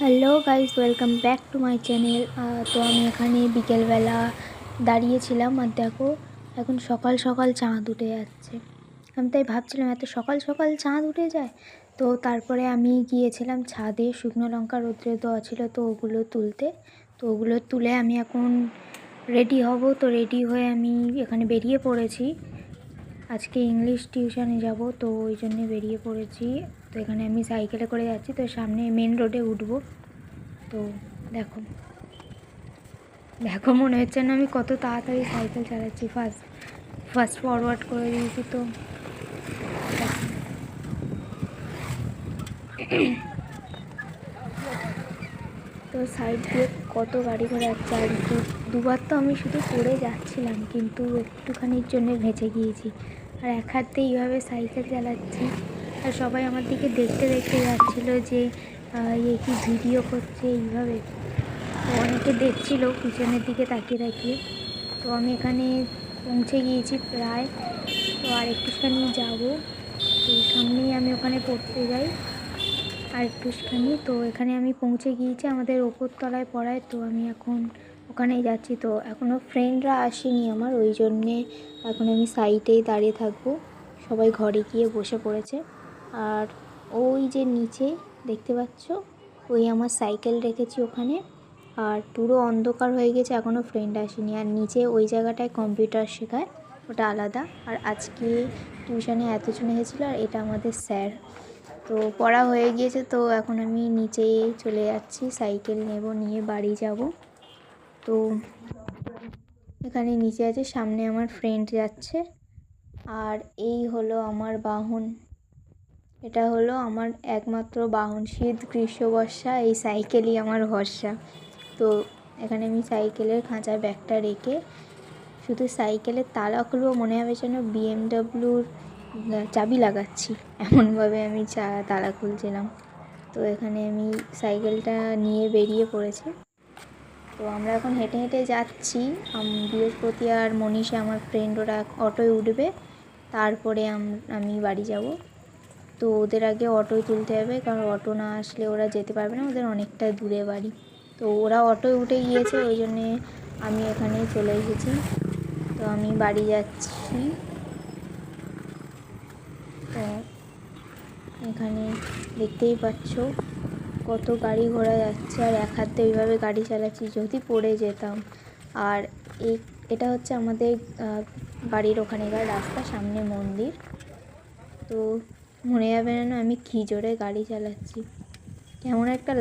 Hello guys, welcome back to my channel. তো আমি এখানে বিকেলবেলা দাঁড়িয়েছিলাম আর দেখো এখন সকাল সকাল চাঁদ উঠে যাচ্ছে। আমি তাই ভাবছিলাম এত সকাল সকাল চাঁদ উঠে যায়। তো তারপরে আমি গিয়েছিলাম ছাদে, শুকনো লঙ্কা রোদ্রে দেওয়া ছিল তো ওগুলো তুলতে। তো ওগুলো তুলে আমি এখন রেডি হব। তো রেডি হয়ে আমি এখানে বেরিয়ে পড়েছি। আজকে ইংলিশ টিউশনে যাব, তো ওই জন্যে বেরিয়ে পড়েছি। তো এখানে আমি সাইকেলে করে যাচ্ছি, তো সামনে মেন রোডে উঠবো। তো দেখো দেখো মনে হচ্ছে না আমি কত তাড়াতাড়ি সাইকেল চালাচ্ছি। ফার্স্ট ফরওয়ার্ড করে দিয়েছি। তো তো সাইড দিয়ে কত গাড়ি ঘোড়া যাচ্ছে। আর দুবার তো আমি শুধু পড়ে যাচ্ছিলাম, কিন্তু একটুখানির জন্য বেঁচে গিয়েছি। আর এক হাতে এইভাবে সাইকেল চালাচ্ছি, আর সবাই আমার দিকে দেখতে দেখতে যাচ্ছিলো যে এ কি ভিডিও করছে এইভাবে। তো অনেকে দেখছিল পিছনের দিকে তাকিয়ে তাকিয়ে। তো আমি এখানে পৌঁছে গিয়েছি প্রায়। তো আর একটুখানি যাবো, তো সামনেই আমি ওখানে পড়তে যাই আর একটুখানি। তো এখানে আমি পৌঁছে গিয়েছি, আমাদের ওপর তলায় পড়ায়। তো আমি এখন ওখানেই যাচ্ছি। তো এখনও ফ্রেন্ডরা আসেনি আমার, ওই জন্যে এখন আমি সাইডেই দাঁড়িয়ে থাকবো। সবাই ঘরে গিয়ে বসে পড়েছে। আর ওই যে নিচে দেখতে পাচ্ছ, ওই আমার সাইকেল রেখেছি ওখানে। আর পুরো অন্ধকার হয়ে গেছে, এখনও ফ্রেন্ড আসেনি। আর নিচে ওই জায়গাটায় কম্পিউটার শেখায়, ওটা আলাদা। আর আজকে টিউশনে এতজন এসেছিলো, আর এটা আমাদের স্যার। তো পড়া হয়ে গিয়েছে, তো এখন আমি নিচে চলে যাচ্ছি, সাইকেল নেব, নিয়ে বাড়ি যাব। তো এখানে নিচে আছে, সামনে আমার ফ্রেন্ড যাচ্ছে। আর এই হলো আমার বাহন, এটা হলো আমার একমাত্র বাহন। শীত গ্রীষ্ম বর্ষা এই সাইকেলই আমার ভরসা। তো এখানে আমি সাইকেলের খাঁচায় ব্যাগটা রেখে শুধু সাইকেলের তালা খুলবো, মনে হবে যেন বিএমডাব্লিউর চাবি লাগাচ্ছি, এমনভাবে আমি তালা খুলছিলাম। তো এখানে আমি সাইকেলটা নিয়ে বেরিয়ে পড়েছি। তো আমরা এখন হেঁটে হেঁটে যাচ্ছি। বৃহস্পতি আর মনীষা আমার ফ্রেন্ড, ওরা অটোয় উঠবে, তারপরে আমি বাড়ি যাব। তো ওদের আগে অটোয় তুলতে হবে, কারণ অটো না আসলে ওরা যেতে পারবে না, ওদের অনেকটা দূরে বাড়ি। তো ওরা অটোয় উঠে গিয়েছে, ওই জন্যে আমি এখানে চলে এসেছি। তো আমি বাড়ি যাচ্ছি। তো এখানে দেখতেই পাচ্ছ কত গাড়ি ঘোড়া যাচ্ছে, আর এক হাতে ওইভাবে গাড়ি চালাচ্ছি, যদি পড়ে যেতাম। আর এটা হচ্ছে আমাদের বাড়ির ওখানেকার রাস্তা, সামনে মন্দির। তো মনে যাবে না আমি কী জোরে গাড়ি চালাচ্ছি, কেমন একটা